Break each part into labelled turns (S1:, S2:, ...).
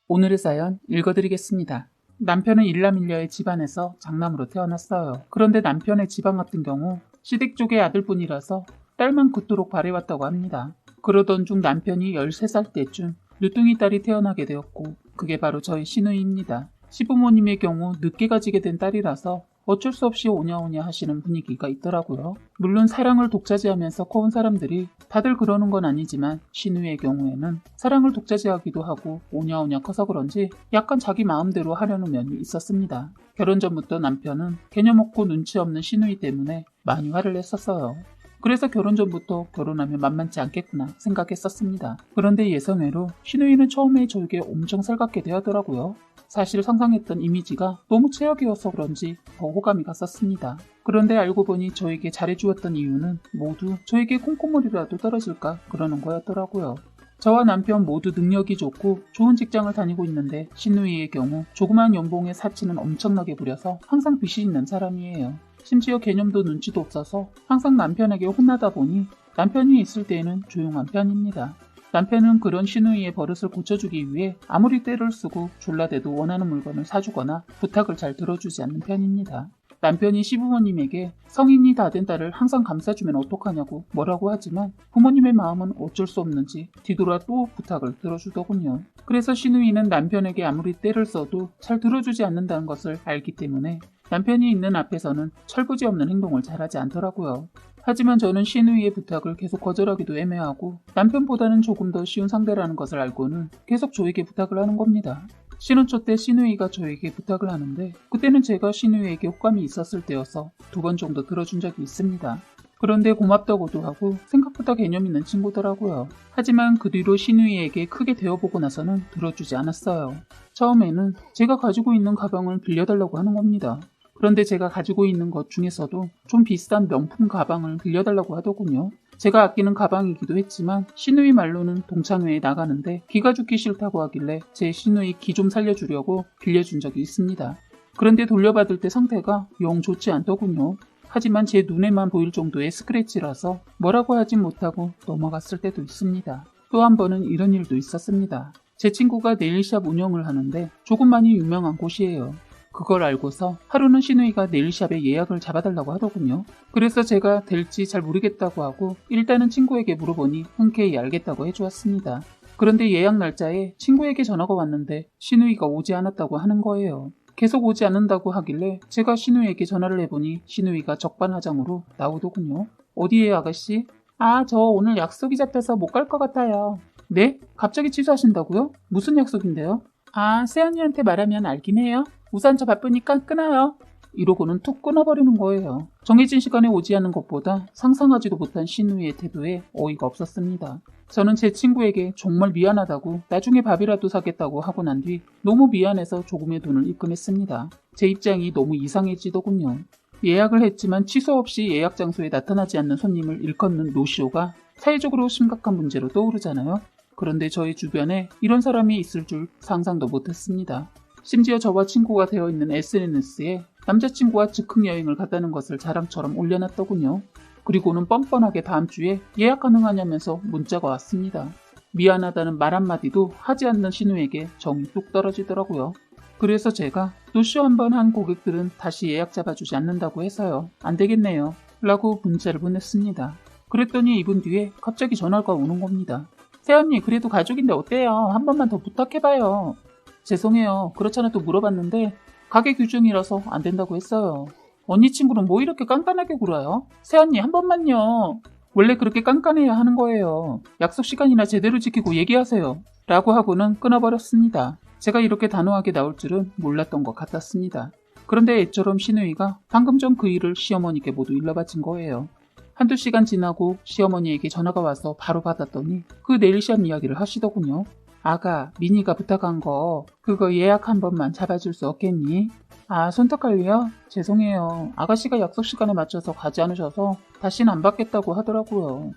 S1: 오늘의 사연 읽어드리겠습니다. 남편은 일남일녀의 집안에서 장남으로 태어났어요. 그런데 남편의 집안 같은 경우 시댁 쪽의 아들뿐이라서 딸만 그토록 바래왔다고 합니다. 그러던 중 남편이 13살 때쯤 누뚱이 딸이 태어나게 되었고 그게 바로 저희 시누이입니다. 시부모님의 경우 늦게 가지게 된 딸이라서 어쩔 수 없이 오냐오냐 하시는 분위기가 있더라고요. 물론 사랑을 독차지하면서 커온 사람들이 다들 그러는 건 아니지만 시누이의 경우에는 사랑을 독차지하기도 하고 오냐오냐 커서 그런지 약간 자기 마음대로 하려는 면이 있었습니다. 결혼 전부터 남편은 개념 없고 눈치 없는 시누이 때문에 많이 화를 냈었어요. 그래서 결혼 전부터 결혼하면 만만치 않겠구나 생각했었습니다. 그런데 예상외로 시누이는 처음에 저에게 엄청 살갑게 대하더라고요. 사실 상상했던 이미지가 너무 최악이어서 그런지 더 호감이 갔었습니다. 그런데 알고 보니 저에게 잘해주었던 이유는 모두 저에게 콩고물이라도 떨어질까 그러는 거였더라고요. 저와 남편 모두 능력이 좋고 좋은 직장을 다니고 있는데 시누이의 경우 조그만 연봉에 사치는 엄청나게 부려서 항상 빚이 있는 사람이에요. 심지어 개념도 눈치도 없어서 항상 남편에게 혼나다 보니 남편이 있을 때에는 조용한 편입니다. 남편은 그런 시누이의 버릇을 고쳐주기 위해 아무리 때를 쓰고 졸라대도 원하는 물건을 사주거나 부탁을 잘 들어주지 않는 편입니다. 남편이 시부모님에게 성인이 다 된 딸을 항상 감싸주면 어떡하냐고 뭐라고 하지만 부모님의 마음은 어쩔 수 없는지 뒤돌아 또 부탁을 들어주더군요. 그래서 시누이는 남편에게 아무리 때를 써도 잘 들어주지 않는다는 것을 알기 때문에 남편이 있는 앞에서는 철부지 없는 행동을 잘하지 않더라고요. 하지만 저는 시누이의 부탁을 계속 거절하기도 애매하고 남편보다는 조금 더 쉬운 상대라는 것을 알고는 계속 저에게 부탁을 하는 겁니다. 신혼초 때 시누이가 저에게 부탁을 하는데 그때는 제가 시누이에게 호감이 있었을 때여서 2번 정도 들어준 적이 있습니다. 그런데 고맙다고도 하고 생각보다 개념 있는 친구더라고요. 하지만 그 뒤로 시누이에게 크게 대어보고 나서는 들어주지 않았어요. 처음에는 제가 가지고 있는 가방을 빌려달라고 하는 겁니다. 그런데 제가 가지고 있는 것 중에서도 좀 비싼 명품 가방을 빌려달라고 하더군요. 제가 아끼는 가방이기도 했지만 시누이 말로는 동창회에 나가는데 기가 죽기 싫다고 하길래 제 시누이 기 좀 살려주려고 빌려준 적이 있습니다. 그런데 돌려받을 때 상태가 영 좋지 않더군요. 하지만 제 눈에만 보일 정도의 스크래치라서 뭐라고 하진 못하고 넘어갔을 때도 있습니다. 또 한 번은 이런 일도 있었습니다. 제 친구가 네일샵 운영을 하는데 조금만이 유명한 곳이에요. 그걸 알고서 하루는 시누이가 네일샵에 예약을 잡아달라고 하더군요. 그래서 제가 될지 잘 모르겠다고 하고 일단은 친구에게 물어보니 흔쾌히 알겠다고 해주었습니다. 그런데 예약 날짜에 친구에게 전화가 왔는데 시누이가 오지 않았다고 하는 거예요. 계속 오지 않는다고 하길래 제가 시누이에게 전화를 해보니 시누이가 적반하장으로 나오더군요. 어디에요 아가씨? 아, 저 오늘 약속이 잡혀서 못 갈 것 같아요. 네? 갑자기 취소하신다고요? 무슨 약속인데요? 아, 새언니한테 말하면 알긴 해요. 우선 저 바쁘니까 끊어요. 이러고는 툭 끊어버리는 거예요. 정해진 시간에 오지 않는 것보다 상상하지도 못한 시누이의 태도에 어이가 없었습니다. 저는 제 친구에게 정말 미안하다고 나중에 밥이라도 사겠다고 하고 난 뒤 너무 미안해서 조금의 돈을 입금했습니다. 제 입장이 너무 이상해지더군요. 예약을 했지만 취소 없이 예약 장소에 나타나지 않는 손님을 일컫는 노쇼가 사회적으로 심각한 문제로 떠오르잖아요. 그런데 저희 주변에 이런 사람이 있을 줄 상상도 못했습니다. 심지어 저와 친구가 되어 있는 SNS에 남자친구와 즉흥 여행을 갔다는 것을 자랑처럼 올려놨더군요. 그리고는 뻔뻔하게 다음 주에 예약 가능하냐면서 문자가 왔습니다. 미안하다는 말 한마디도 하지 않는 신우에게 정이 뚝 떨어지더라고요. 그래서 제가 노쇼 한번 한 고객들은 다시 예약 잡아주지 않는다고 해서요. 안 되겠네요. 라고 문자를 보냈습니다. 그랬더니 2분 뒤에 갑자기 전화가 오는 겁니다. 새언니 그래도 가족인데 어때요? 한 번만 더 부탁해봐요. 죄송해요. 그렇잖아도 물어봤는데 가게 규정이라서 안 된다고 했어요. 언니 친구는 뭐 이렇게 깐깐하게 굴어요? 새언니 한 번만요. 원래 그렇게 깐깐해야 하는 거예요. 약속 시간이나 제대로 지키고 얘기하세요. 라고 하고는 끊어버렸습니다. 제가 이렇게 단호하게 나올 줄은 몰랐던 것 같았습니다. 그런데 애처럼 시누이가 방금 전 그 일을 시어머니께 모두 일러바친 거예요. 한두 시간 지나고 시어머니에게 전화가 와서 바로 받았더니 그 네일샵 이야기를 하시더군요. 아가, 미니가 부탁한 거 그거 예약 한 번만 잡아줄 수 없겠니? 아, 손톱갈비요? 죄송해요. 아가씨가 약속 시간에 맞춰서 가지 않으셔서 다시는 안 받겠다고 하더라고요.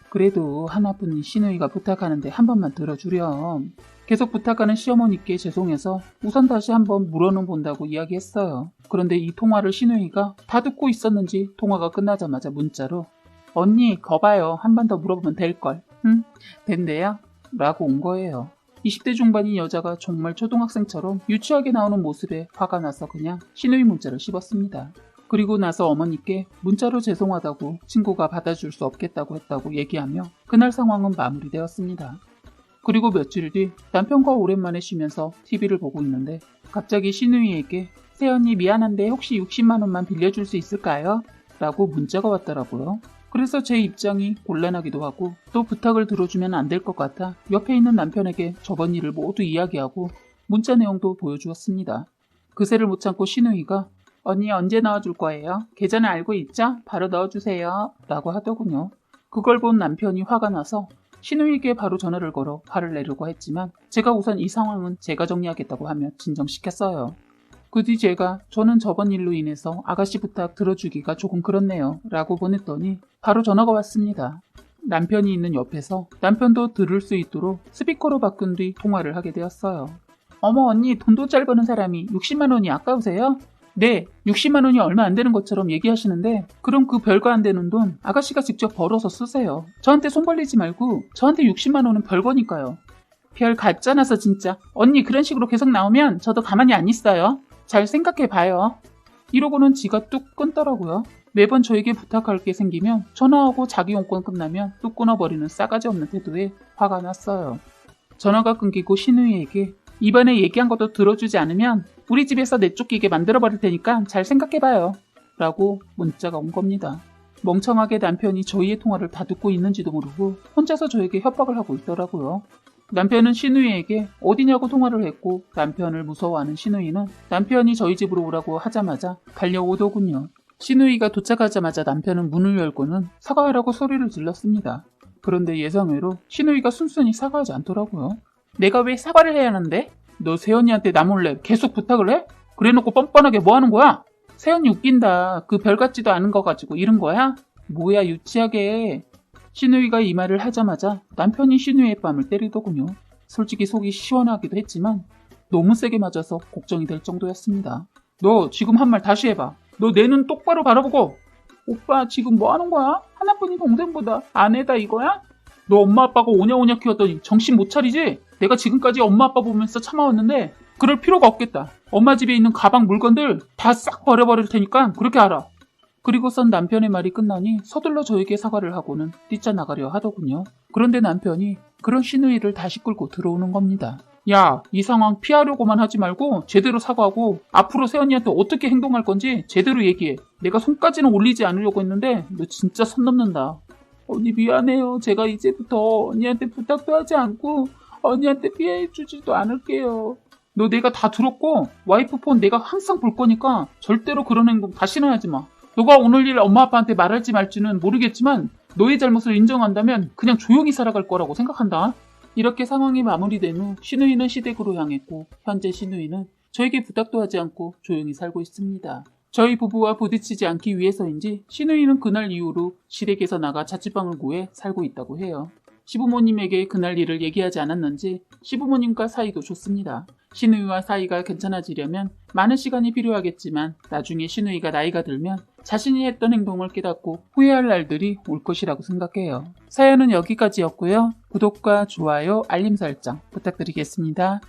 S1: 그래도 하나뿐인 시누이가 부탁하는데 한 번만 들어주렴. 계속 부탁하는 시어머니께 죄송해서 우선 다시 한번 물어는 본다고 이야기했어요. 그런데 이 통화를 시누이가 다 듣고 있었는지 통화가 끝나자마자 문자로 언니 거봐요. 한 번 더 물어보면 될걸. 된대요? 라고 온 거예요. 20대 중반인 여자가 정말 초등학생처럼 유치하게 나오는 모습에 화가 나서 그냥 신우이 문자를 씹었습니다. 그리고 나서 어머니께 문자로 죄송하다고 친구가 받아줄 수 없겠다고 했다고 얘기하며 그날 상황은 마무리되었습니다. 그리고 며칠 뒤 남편과 오랜만에 쉬면서 TV를 보고 있는데 갑자기 신우이에게 새언니 미안한데 혹시 60만 원만 빌려줄 수 있을까요? 라고 문자가 왔더라고요. 그래서 제 입장이 곤란하기도 하고 또 부탁을 들어주면 안 될 것 같아 옆에 있는 남편에게 저번 일을 모두 이야기하고 문자 내용도 보여주었습니다. 그새를 못 참고 신우이가 언니 언제 넣어줄 거예요? 계좌는 알고 있죠? 바로 넣어주세요. 라고 하더군요. 그걸 본 남편이 화가 나서 신우이에게 바로 전화를 걸어 화를 내려고 했지만 제가 우선 이 상황은 제가 정리하겠다고 하며 진정시켰어요. 그 뒤 제가 저는 저번 일로 인해서 아가씨 부탁 들어주기가 조금 그렇네요 라고 보냈더니 바로 전화가 왔습니다. 남편이 있는 옆에서 남편도 들을 수 있도록 스피커로 바꾼 뒤 통화를 하게 되었어요. 어머 언니 돈도 잘 버는 사람이 60만 원이 아까우세요? 네, 60만 원이 얼마 안 되는 것처럼 얘기하시는데 그럼 그 별거 안 되는 돈 아가씨가 직접 벌어서 쓰세요. 저한테 손 벌리지 말고 저한테 60만 원은 별거니까요. 별 같잖아서 진짜. 언니 그런 식으로 계속 나오면 저도 가만히 안 있어요. 잘 생각해봐요. 이러고는 지가 뚝 끊더라고요. 매번 저에게 부탁할 게 생기면 전화하고 자기 용건 끝나면 뚝 끊어버리는 싸가지 없는 태도에 화가 났어요. 전화가 끊기고 신우이에게 이번에 얘기한 것도 들어주지 않으면 우리 집에서 내쫓기게 만들어버릴 테니까 잘 생각해봐요. 라고 문자가 온 겁니다. 멍청하게 남편이 저희의 통화를 다 듣고 있는지도 모르고 혼자서 저에게 협박을 하고 있더라고요. 남편은 신우이에게 어디냐고 통화를 했고 남편을 무서워하는 신우이는 남편이 저희 집으로 오라고 하자마자 달려오더군요. 신우이가 도착하자마자 남편은 문을 열고는 사과하라고 소리를 질렀습니다. 그런데 예상외로 신우이가 순순히 사과하지 않더라고요. 내가 왜 사과를 해야 하는데? 너 새언니한테 나 몰래 계속 부탁을 해? 그래놓고 뻔뻔하게 뭐 하는 거야? 새언니 웃긴다. 그 별 같지도 않은 거 가지고 이런 거야? 뭐야 유치하게. 신우이가 이 말을 하자마자 남편이 신우이의 뺨을 때리더군요. 솔직히 속이 시원하기도 했지만 너무 세게 맞아서 걱정이 될 정도였습니다. 너 지금 한 말 다시 해봐. 너 내 눈 똑바로 바라보고. 오빠 지금 뭐 하는 거야? 하나뿐인 동생보다 아내다 이거야? 너 엄마 아빠가 오냐오냐 키웠더니 정신 못 차리지? 내가 지금까지 엄마 아빠 보면서 참아왔는데 그럴 필요가 없겠다. 엄마 집에 있는 가방 물건들 다 싹 버려버릴 테니까 그렇게 알아. 그리고선 남편의 말이 끝나니 서둘러 저에게 사과를 하고는 뛰쳐나가려 하더군요. 그런데 남편이 그런 신우이를 다시 끌고 들어오는 겁니다. 야, 이 상황 피하려고만 하지 말고 제대로 사과하고 앞으로 새언니한테 어떻게 행동할 건지 제대로 얘기해. 내가 손까지는 올리지 않으려고 했는데 너 진짜 선 넘는다. 언니 미안해요. 제가 이제부터 언니한테 부탁도 하지 않고 언니한테 피해주지도 않을게요. 너 내가 다 들었고 와이프 폰 내가 항상 볼 거니까 절대로 그런 행동 다시는 하지 마. 너가 오늘 일 엄마 아빠한테 말할지 말지는 모르겠지만 너의 잘못을 인정한다면 그냥 조용히 살아갈 거라고 생각한다. 이렇게 상황이 마무리된 후 신우이는 시댁으로 향했고 현재 신우이는 저에게 부탁도 하지 않고 조용히 살고 있습니다. 저희 부부와 부딪히지 않기 위해서인지 신우이는 그날 이후로 시댁에서 나가 자취방을 구해 살고 있다고 해요. 시부모님에게 그날 일을 얘기하지 않았는지 시부모님과 사이도 좋습니다. 신우이와 사이가 괜찮아지려면 많은 시간이 필요하겠지만 나중에 신우이가 나이가 들면 자신이 했던 행동을 깨닫고 후회할 날들이 올 것이라고 생각해요. 사연은 여기까지였고요. 구독과 좋아요, 알림 설정 부탁드리겠습니다.